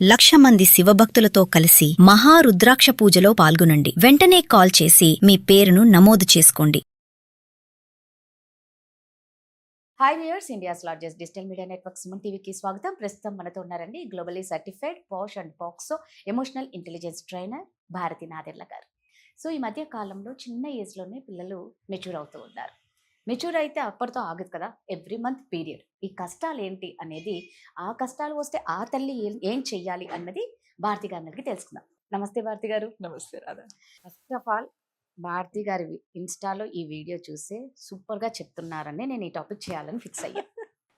1,00,000 మంది శివభక్తులతో కలిసి మహారుద్రాక్ష పూజలో పాల్గొనండి. వెంటనే కాల్ చేసి మీ పేరును నమోదు చేసుకోండి. Hi viewers, India's largest digital media network Suman టీవీకి స్వాగతం. ప్రస్తుతం మనతో ఉన్నారండి globally certified POSH and POCSO emotional intelligence trainer Bharathi Naderla గారు. సో ఈ మధ్య కాలంలో చిన్న ఏజ్లోనే పిల్లలు మెచ్యూర్ అవుతూ ఉన్నారు. మెచ్యూర్ అయితే అప్పటితో ఆగదు కదా, ఎవ్రీ మంత్ పీరియడ్. ఈ కష్టాలు ఏంటి అనేది, ఆ కష్టాలు వస్తే ఆ తల్లి ఏం చెయ్యాలి అన్నది భారతి గారికి తెలుసుకుందాం. నమస్తే భారతి గారు. నమస్తే Radha. First of all, Bharati గారి ఇన్స్టాలో ఈ వీడియో చూస్తే సూపర్గా చెప్తున్నారని నేను ఈ టాపిక్ చేయాలని ఫిక్స్ అయ్యా.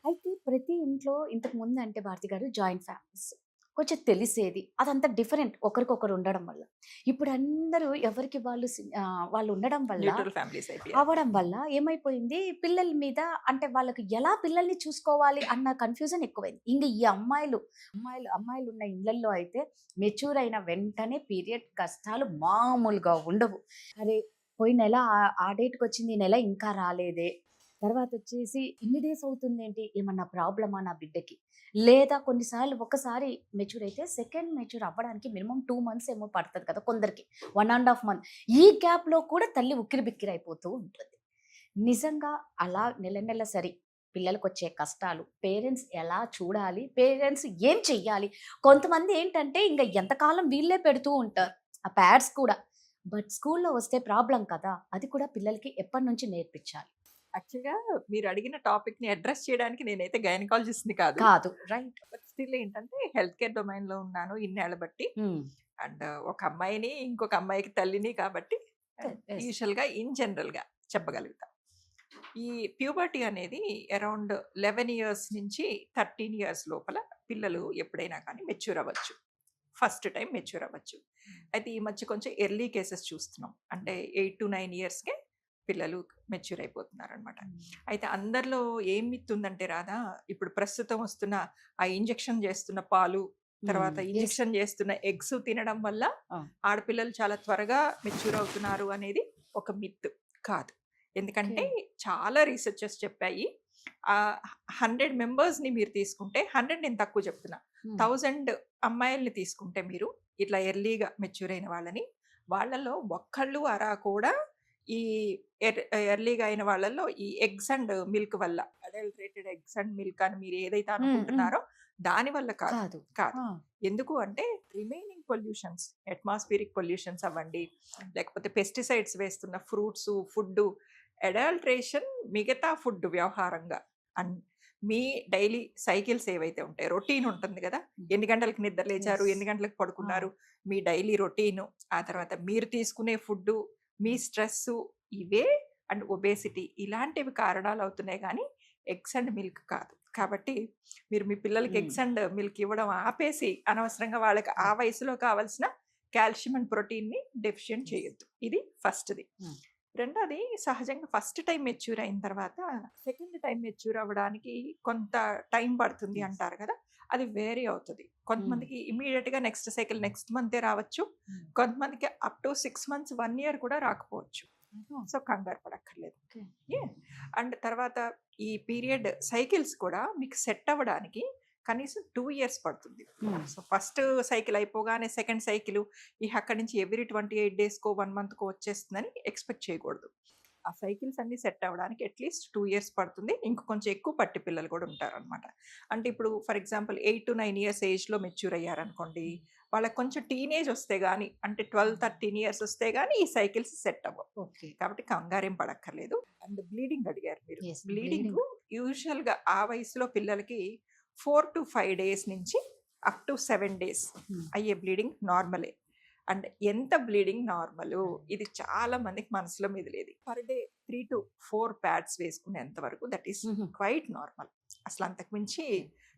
అయితే ప్రతి ఇంట్లో ఇంతకు ముందు అంటే భారతి గారు జాయింట్ ఫ్యామిలీస్ కొంచెం తెలిసేది, అదంతా డిఫరెంట్ ఒకరికొకరు ఉండడం వల్ల. ఇప్పుడు అందరూ ఎవరికి వాళ్ళు ఉండడం వల్ల అవ్వడం వల్ల ఏమైపోయింది, పిల్లల మీద అంటే వాళ్ళకి ఎలా పిల్లల్ని చూసుకోవాలి అన్న కన్ఫ్యూజన్ ఎక్కువైంది. ఇంకా ఈ అమ్మాయిలు ఉన్న ఇళ్లలో అయితే మెచ్యూర్ అయిన వెంటనే పీరియడ్ కష్టాలు మామూలుగా ఉండవు. అరే పోయిన నెల ఆ డేట్కి వచ్చింది, ఈ నెల ఇంకా రాలేదే, తర్వాత వచ్చేసి ఇన్ని డేస్ అవుతుంది ఏంటి, ఏమన్నా ప్రాబ్లమా నా బిడ్డకి, లేదా కొన్నిసార్లు ఒకసారి మెచ్యూర్ అయితే సెకండ్ మెచ్యూర్ అవ్వడానికి మినిమం 2 months ఏమో పడుతుంది కదా, కొందరికి 1.5 month. ఈ గ్యాప్లో కూడా తల్లి ఉక్కిరి బిక్కిరి అయిపోతూ ఉంటుంది. నిజంగా అలా నెల సరి పిల్లలకు వచ్చే కష్టాలు పేరెంట్స్ ఎలా చూడాలి, పేరెంట్స్ ఏం చెయ్యాలి? కొంతమంది ఏంటంటే ఇంకా ఎంతకాలం వీళ్ళే పెడుతూ ఉంటారు ఆ ప్యాడ్స్ కూడా. బట్ స్కూల్లో వస్తే ప్రాబ్లం కదా, అది కూడా పిల్లలకి ఎప్పటి నుంచి నేర్పించాలి? యాక్చువల్గా మీరు అడిగిన టాపిక్ ని అడ్రస్ చేయడానికి నేనైతే గైనకాలజిస్ట్ ని కాదు, రైట్. బట్ స్టిల్ ఏంటంటే హెల్త్ కేర్ డొమైన్ లో ఉన్నాను ఇన్నేళ్ల బట్టి. అండ్ ఒక అమ్మాయిని ఇంకొక అమ్మాయికి తల్లిని కాబట్టి యూజువల్ గా ఇన్ జనరల్ గా చెప్పగలుగుతా. ఈ ప్యూబర్టీ అనేది అరౌండ్ 11 years నుంచి 13 years లోపల పిల్లలు ఎప్పుడైనా కానీ మెచ్యూర్ అవ్వచ్చు, ఫస్ట్ టైం మెచ్యూర్ అవ్వచ్చు. అయితే ఈ మధ్య కొంచెం ఎర్లీ కేసెస్ చూస్తున్నాం, అంటే 8 to 9 yearsకే పిల్లలు మెచ్యూర్ అయిపోతున్నారు అనమాట. అయితే అందరిలో ఏం మిత్తుందంటే రాదా, ఇప్పుడు ప్రస్తుతం వస్తున్న ఆ ఇంజెక్షన్ చేస్తున్న పాలు, తర్వాత ఇంజెక్షన్ చేస్తున్న ఎగ్స్ తినడం వల్ల ఆడపిల్లలు చాలా త్వరగా మెచ్యూర్ అవుతున్నారు అనేది ఒక మిత్ కాదు. ఎందుకంటే చాలా రీసెర్చెస్ చెప్పాయి. 100 members ని మీరు తీసుకుంటే, 100 నేను తక్కువ చెప్తున్నా, 1000 అమ్మాయిల్ని తీసుకుంటే మీరు ఇట్లా ఎర్లీగా మెచ్యూర్ అయిన వాళ్ళలో ఒక్కళ్ళు అరా కూడా ఈ ఎర్లీగా అయిన వాళ్ళల్లో ఈ ఎగ్స్ అండ్ మిల్క్ వల్ల, అడల్టరేటెడ్ ఎగ్స్ అండ్ మిల్క్ అని మీరు ఏదైతే అనుకుంటున్నారో దాని వల్ల కాదు. ఎందుకు అంటే రిమైనింగ్ పొల్యూషన్స్, అట్మాస్ఫియరిక్ పొల్యూషన్స్ అవ్వండి, లేకపోతే పెస్టిసైడ్స్ వేస్తున్న ఫ్రూట్స్, ఫుడ్, అడల్టరేషన్, మిగతా ఫుడ్ వ్యవహారంగా అండ్ మీ డైలీ సైకిల్స్ ఏవైతే ఉంటాయి, రొటీన్ ఉంటుంది కదా, ఎన్ని గంటలకు నిద్ర లేచారు, ఎన్ని గంటలకు పడుకున్నారు, మీ డైలీ రొటీను, ఆ తర్వాత మీరు తీసుకునే ఫుడ్, మీ స్ట్రెస్, ఇవే అండ్ ఒబేసిటీ, ఇలాంటివి కారణాలు అవుతున్నాయి కానీ ఎగ్స్ అండ్ మిల్క్ కాదు. కాబట్టి మీరు మీ పిల్లలకి ఎగ్స్ అండ్ మిల్క్ ఇవ్వడం ఆపేసి అనవసరంగా వాళ్ళకి ఆ వయసులో కావాల్సిన కాల్షియం అండ్ ప్రోటీన్ని డెఫిషియెంట్ చేయొద్దు. ఇది ఫస్ట్ది. రెండోది, సహజంగా ఫస్ట్ టైం మెచ్యూర్ అయిన తర్వాత సెకండ్ టైం మెచ్యూర్ అవ్వడానికి కొంత టైం పడుతుంది అంటారు కదా, అది వేరీ అవుతుంది. కొంతమందికి ఇమీడియట్ గా నెక్స్ట్ సైకిల్ నెక్స్ట్ మంతే రావచ్చు, కొంతమందికి అప్ టు 6 months 1 year కూడా రాకపోవచ్చు. సో కంగారు పడక్కర్లేదు. అండ్ తర్వాత ఈ పీరియడ్ సైకిల్స్ కూడా మీకు సెట్ అవ్వడానికి కనీసం 2 years పడుతుంది. సో ఫస్ట్ సైకిల్ అయిపోగానే సెకండ్ సైకిల్ అక్కడి నుంచి ఎవ్రీ 28 daysకో 1 monthకో వచ్చేస్తుందని ఎక్స్పెక్ట్ చేయకూడదు. ఆ సైకిల్స్ అన్ని సెట్ అవ్వడానికి అట్లీస్ట్ 2 years పడుతుంది. ఇంక కొంచెం ఎక్కువ పట్టి పిల్లలు కూడా ఉంటారు అనమాట. అంటే ఇప్పుడు ఫర్ ఎగ్జాంపుల్ 8 to 9 years ఏజ్లో మెచ్యూర్ అయ్యారనుకోండి, వాళ్ళకి కొంచెం టీనేజ్ వస్తే కానీ, అంటే 12-13 years వస్తే కానీ ఈ సైకిల్స్ సెట్ అవ్వవు. కాబట్టి కంగారేం పడక్కర్లేదు. అండ్ బ్లీడింగ్ అడిగారు మీరు. బ్లీడింగ్ యూజువల్గా ఆ వయసులో పిల్లలకి 4 to 5 days నుంచి అప్ టు 7 days అయ్యే బ్లీడింగ్ నార్మలే. అండ్ ఎంత బ్లీడింగ్ నార్మల్, ఇది చాలా మందికి మనసులో మెదిలేది. పర్ డే 3 to 4 pads వేసుకునేంత వరకు దట్ ఈస్ క్వైట్ నార్మల్. అసలు అంతకు మించి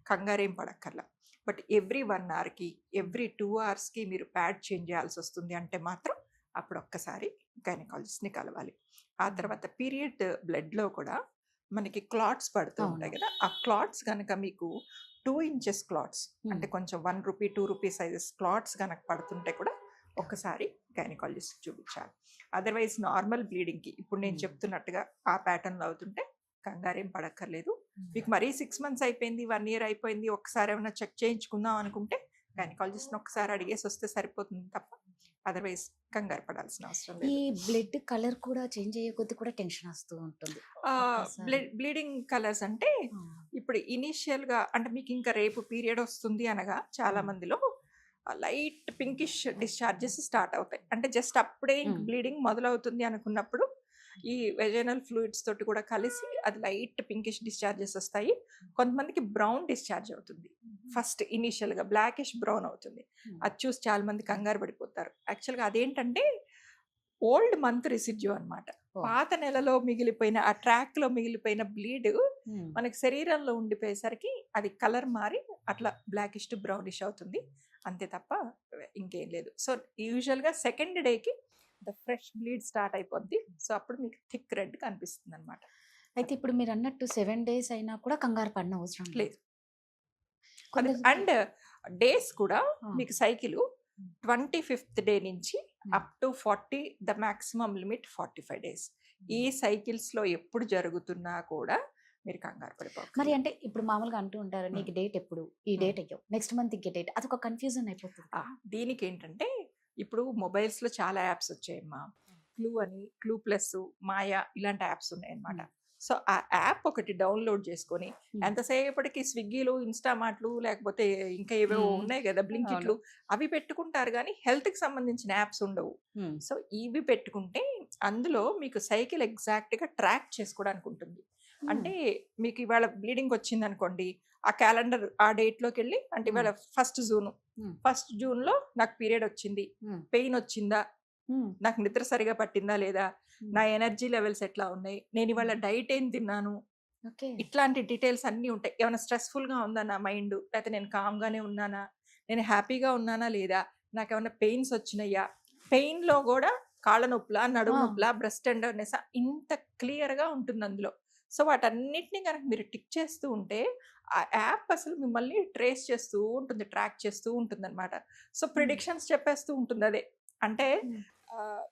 కంగారేం పడక్కర్లా. బట్ ఎవ్రీ 1 hourకి, ఎవ్రీ 2 hoursకి మీరు ప్యాడ్ చేంజ్ చేయాల్సి వస్తుంది అంటే మాత్రం అప్పుడు ఒక్కసారి గైనకాలజిస్ట్ని కలవాలి. ఆ తర్వాత పీరియడ్ బ్లడ్లో కూడా మనకి క్లాట్స్ పడుతూ ఉంటాయి కదా, ఆ క్లాట్స్ కనుక మీకు 2 inches క్లాట్స్, అంటే కొంచెం 1 rupee 2 rupee సైజెస్ క్లాట్స్ కనుక పడుతుంటే కూడా ఒక్కసారి గైనకాలజిస్ట్ చూపించాలి. అదర్వైజ్ నార్మల్ బ్లీడింగ్కి ఇప్పుడు నేను చెప్తున్నట్టుగా ఆ ప్యాటర్న్లో అవుతుంటే కంగారేం పడక్కర్లేదు. మీకు మరీ 6 months అయిపోయింది, 1 year అయిపోయింది, ఒక్కసారి ఏమైనా చెక్ చేయించుకుందాం అనుకుంటే గైనకాలజిస్ట్ని ఒకసారి అడిగేసి వస్తే సరిపోతుంది తప్ప అదర్వైజ్ కంగారు పడాల్సిన అవసరం ఈ లేదు. బ్లడ్ కలర్ కూడా చేంజ్ అయ్యే కొద్ది కూడా టెన్షన్ వస్తూ ఉంటుంది ఒక్కసారి. బ్లీడింగ్ కలర్స్ అంటే ఆ, ఇప్పుడు ఇనీషియల్గా అంటే మీకు ఇంకా రేపు పీరియడ్ వస్తుంది అనగా చాలా Hmm. మందిలో లైట్ పింకిష్ డిశ్చార్జెస్ స్టార్ట్ అవుతాయి. అంటే జస్ట్ అప్పుడే Hmm. బ్లీడింగ్ మొదలవుతుంది అనుకున్నప్పుడు ఈ వెజైనల్ ఫ్లూయిడ్స్ తోటి కూడా కలిసి అది లైట్ పింకిష్ డిశ్చార్జెస్ వస్తాయి. కొంతమందికి బ్రౌన్ డిశ్చార్జ్ అవుతుంది. ఫస్ట్ ఇనీషియల్గా బ్లాకిష్ బ్రౌన్ అవుతుంది. Hmm. అది చూసి చాలా మంది కంగారు పడిపోతారు. యాక్చువల్గా అదేంటంటే ఓల్డ్ మంత్ రిసిడ్యూ అన్నమాట. Oh. పాత నెలలో మిగిలిపోయిన ఆ ట్రాక్లో మిగిలిపోయిన బ్లీడ్ Hmm. మనకి శరీరంలో ఉండిపోయేసరికి అది కలర్ మారి అట్లా బ్లాకిష్ టు బ్రౌనిష్ అవుతుంది. అంతే తప్ప ఇంకేం లేదు. సో యూజువల్గా సెకండ్ డేకి ద ఫ్రెష్ బ్లీడ్ స్టార్ట్ అయిపోద్ది. సో అప్పుడు మీకు థిక్ రెడ్ కనిపిస్తుంది అనమాట. అయితే ఇప్పుడు మీరు అన్నట్టు 7 days అయినా కూడా కంగారు పడిన అవసరం లేదు. లేదు. కొందరికి- అండ్ డేస్ కూడా ఆ. మీకు సైకిల్ 25th డే నుంచి up to 40 the maximum limit 45 days. ఈ సైకిల్స్ లో ఎప్పుడు జరుగుతున్నా కూడా మీరు కంగారు మరి పడిపోవాలి. అంటే ఇప్పుడు మామూలుగా అంటూ ఉంటారు నీకు డేట్ ఎప్పుడు ఈ డేట్ అయ్యో నెక్స్ట్ మంత్ ఇంకే డేట్, అదొక కన్ఫ్యూజన్ అయిపోతుంది. దీనికి ఏంటంటే ఇప్పుడు మొబైల్స్ లో చాలా యాప్స్ వచ్చాయమ్మా. క్లూ అని, క్లూ ప్లస్, మాయా ఇలాంటి యాప్స్ ఉన్నాయన్నమాట. సో ఆ యాప్ ఒకటి డౌన్లోడ్ చేసుకొని ఎంతసేపటికి స్విగ్గీలు, ఇన్స్టామార్ట్లు లేకపోతే ఇంకా ఏవేవో ఉన్నాయి కదా బ్లింకిట్లు, అవి పెట్టుకుంటారు కానీ హెల్త్ కి సంబంధించిన యాప్స్ ఉండవు. సో ఇవి పెట్టుకుంటే అందులో మీకు సైకిల్ ఎగ్జాక్ట్ గా ట్రాక్ చేసుకోవడానికి ఉంటుంది. అంటే మీకు ఇవాళ బ్లీడింగ్ వచ్చింది అనుకోండి, ఆ క్యాలెండర్ ఆ డేట్ లోకి వెళ్ళి అంటే ఇవాళ ఫస్ట్ జూన్ లో నాకు పీరియడ్ వచ్చింది, పెయిన్ వచ్చిందా, నాకు నిద్ర సరిగా పట్టిందా లేదా, నా ఎనర్జీ లెవెల్స్ ఎట్లా ఉన్నాయి, నేను ఇవాళ డైట్ ఏం తిన్నాను, ఓకే ఇట్లాంటి డీటెయిల్స్ అన్నీ ఉంటాయి. ఏమైనా స్ట్రెస్ఫుల్ గా ఉందా నా మైండ్, లేకపోతే నేను కామ్ గానే ఉన్నానా, నేను హ్యాపీగా ఉన్నానా లేదా, నాకు ఏమైనా పెయిన్స్ వచ్చినాయా, పెయిన్ లో కూడా కాళ్ళ నొప్పులా, నడుము నొప్పులా, బ్రెస్ట్ టెండర్నెస్ ఇంత క్లియర్ గా ఉంటుంది అందులో. సో వాటన్నిటిని కనుక మీరు టిక్ చేస్తూ ఉంటే ఆ యాప్ అసలు మిమ్మల్ని ట్రేస్ చేస్తూ ఉంటుంది, ట్రాక్ చేస్తూ ఉంటుంది అనమాట. సో ప్రిడిక్షన్స్ చెప్పేస్తూ ఉంటుంది అదే. అంటే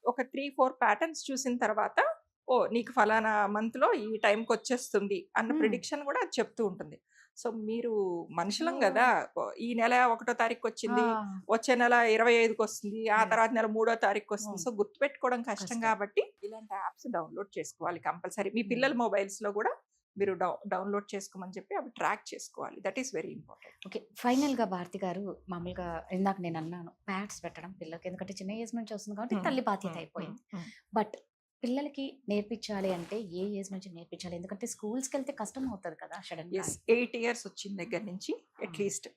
ఒక 3-4 ప్యాటర్న్స్ చూసిన తర్వాత ఓ నీకు ఫలానా మంత్ లో ఈ టైంకి వచ్చేస్తుంది అన్న ప్రిడిక్షన్ కూడా అది చెప్తూ ఉంటుంది. సో మీరు మనుషులం కదా, ఈ నెల 1వ తారీఖు వచ్చింది, వచ్చే నెల 25కి వస్తుంది, ఆ తర్వాత నెల 3వ తారీఖు వస్తుంది. సో గుర్తుపెట్టుకోవడం కష్టం కాబట్టి ఇలాంటి యాప్స్ డౌన్లోడ్ చేసుకోవాలి కంపల్సరీ. మీ పిల్లల మొబైల్స్ లో కూడా మీరు డౌన్లోడ్ చేసుకోమని చెప్పి అవి ట్రాక్ చేసుకోవాలి. That is very important. Okay final గా భారతి గారు, మామూలుగా ఇందాక నేను అన్నాను ప్యాడ్స్ పెట్టడం పిల్లలకి, ఎందుకంటే చిన్న ఏజ్ నుంచి వస్తుంది కాబట్టి తల్లి బాధ్యత అయిపోయింది. బట్ పిల్లలకి నేర్పించాలి అంటే ఏ ఏజ్ నుంచి నేర్పించాలి? ఎందుకంటే స్కూల్స్కి వెళ్తే కష్టం అవుతుంది కదా సడన్ గా. 8 years వచ్చిన దగ్గర నుంచి అట్లీస్ట్,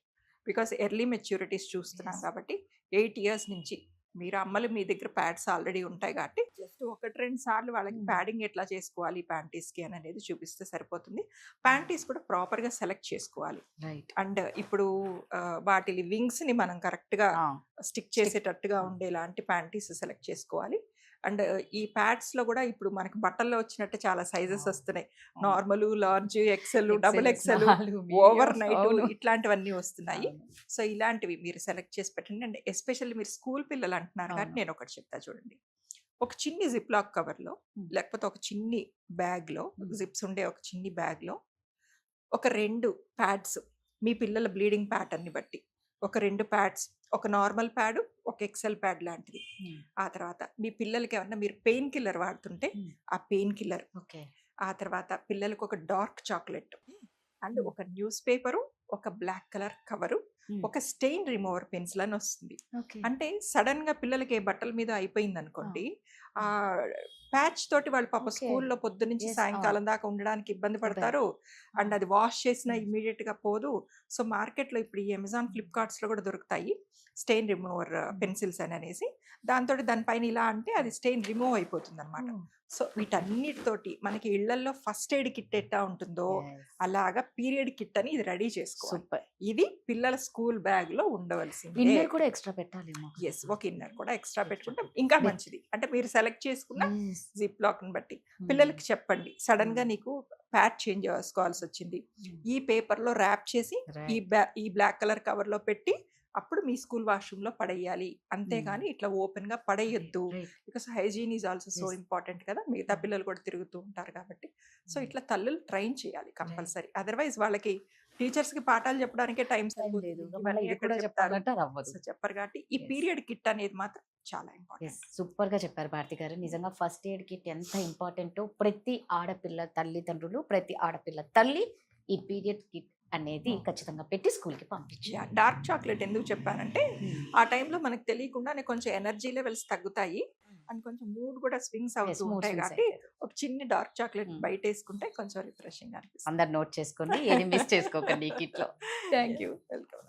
బికాస్ ఎర్లీ మెచ్యూరిటీస్ చూస్తున్నాం Yes. కాబట్టి 8 years నుంచి మీరు అమ్మలు మీ దగ్గర ప్యాడ్స్ ఆల్రెడీ ఉంటాయి కాబట్టి జస్ట్ 1-2 సార్లు వాళ్ళకి ప్యాడింగ్ ఎట్లా చేసుకోవాలి ప్యాంటీస్కి అని అనేది చూపిస్తే సరిపోతుంది. ప్యాంటీస్ కూడా ప్రాపర్గా సెలెక్ట్ చేసుకోవాలి. రైట్ అండ్ ఇప్పుడు వాటి వింగ్స్ని మనం కరెక్ట్గా స్టిక్ చేసేటట్టుగా ఉండేలాంటి ప్యాంటీస్ సెలెక్ట్ చేసుకోవాలి. అండ్ ఈ ప్యాడ్స్ లో కూడా ఇప్పుడు మనకి బట్టల్లో వచ్చినట్టు చాలా సైజెస్ వస్తున్నాయి. Normal, large, XL, double XL, overnight ఇట్లాంటివన్నీ వస్తున్నాయి. సో ఇలాంటివి మీరు సెలెక్ట్ చేసి పెట్టండి. అండ్ ఎస్పెషల్లీ మీరు స్కూల్ పిల్లలు అంటున్నారు కాబట్టి నేను ఒకటి చెప్తా చూడండి. ఒక చిన్ని జిప్ లాక్ కవర్ లో లేకపోతే ఒక చిన్ని బ్యాగ్ లో, జిప్స్ ఉండే ఒక చిన్ని బ్యాగ్ లో ఒక 2 ప్యాడ్స్, మీ పిల్లల బ్లీడింగ్ ప్యాటర్న్ ని బట్టి ఒక 2 ప్యాడ్స్, ఒక నార్మల్ ప్యాడ్, ఒక ఎక్సెల్ ప్యాడ్ లాంటిది. ఆ తర్వాత మీ పిల్లలకి ఏమన్నా మీరు పెయిన్ కిల్లర్ వాడుతుంటే ఆ పెయిన్ కిల్లర్, ఓకే ఆ తర్వాత పిల్లలకు ఒక డార్క్ చాక్లెట్ అండ్ ఒక న్యూస్ పేపరు, ఒక బ్లాక్ కలర్ కవరు, ఒక స్టెయిన్ రిమూవర్ పెన్సిల్ అని వస్తుంది. ఓకే అంటే సడన్ గా పిల్లలకి ఏ బట్టల మీద అయిపోయింది అనుకోండి, ఆ ప్యాచ్ తోటి వాళ్ళు పాప Okay. స్కూల్లో పొద్దు నుంచి Yes, సాయంకాలం దాకా ఉండడానికి ఇబ్బంది పడతారు. అండ్ అది వాష్ చేసినా ఇమీడియట్ గా పోదు. సో మార్కెట్ లో ఇప్పుడు ఈ అమెజాన్, ఫ్లిప్కార్ట్స్ లో కూడా దొరుకుతాయి స్టెయిన్ రిమూవర్ పెన్సిల్స్ అని అనేసి. దాంతో దానిపైన ఇలా అంటే అది స్టెయిన్ రిమూవ్ అయిపోతుంది అనమాట. సో వీటన్నిటితోటి మనకి ఇళ్లలో ఫస్ట్ ఎయిడ్ కిట్ ఎట్టా ఉంటుందో అలాగా పీరియడ్ కిట్ అని ఇది రెడీ చేసుకోవాలి. సూపర్. ఇది పిల్లల స్కూల్ బ్యాగ్ లో ఉండవలసింది. ఇన్నర్ కూడా ఎక్స్ట్రా పెట్టాలేమో. ఎస్, ఒక ఇన్నర్ కూడా ఎక్స్ట్రా పెట్టుకుంటే ఇంకా మంచిది. అంటే మీరు సెలెక్ట్ చేసుకున్న జిప్ లాక్ ని బట్టి పిల్లలకి చెప్పండి, సడన్ గా నీకు ప్యాడ్ చేంజ్ చేసుకోవాల్సి వచ్చింది, ఈ పేపర్ లో ర్యాప్ చేసి ఈ బ్లాక్ కలర్ కవర్ లో పెట్టి అప్పుడు మీ స్కూల్ వాష్రూమ్ లో పడేయాలి. అంతేగాని ఇట్లా ఓపెన్ గా పడేయొద్దు. Because hygiene is also so important కదా, మిగతా పిల్లలు కూడా తిరుగుతూ ఉంటారు కాబట్టి. సో ఇట్లా తల్లులు ట్రైన్ చేయాలి కంపల్సరీ. అదర్వైజ్ వాళ్ళకి టీచర్స్ కి పాఠాలు చెప్పడానికే టైం టైం సరిపోతుంది. లేదు ఇవన్నీ మళ్ళీ ఇది ఎక్కడ కూడా చెప్తారు? చెప్పాలంటే అది అవ్వదు. సో చెప్పరు కాబట్టి ఈ Yes. పీరియడ్ కిట్ అనేది మాత్రం చాలా ఇంపార్టెంట్. సూపర్ గా చెప్పారు భారతి గారు. నిజంగా ఫస్ట్ ఎయిడ్ కిట్ ఎంత ఇంపార్టెంటో ప్రతి ఆడపిల్ల తల్లిదండ్రులు, ప్రతి ఆడపిల్ల తల్లి ఈ పీరియడ్ కిట్ అనేది ఖచ్చితంగా పెట్టి స్కూల్ కి పంపించాలి. డార్క్ చాక్లెట్ ఎందుకు చెప్పానంటే ఆ టైంలో మనకు తెలియకుండానే కొంచెం ఎనర్జీ లెవెల్స్ తగ్గుతాయి అండ్ కొంచెం మూడ్ కూడా స్వింగ్స్ అవుతూ ఉంటాయి కాబట్టి ఒక చిన్న డార్క్ చాక్లెట్ బయట వేసుకుంటే కొంచెం రిఫ్రెషింగ్ అనిపిస్తుంది. అందరు నోట్ చేసుకోండి, ఏది మిస్ చేసుకోకండి ఈ కిట్ లో. Thank you, welcome.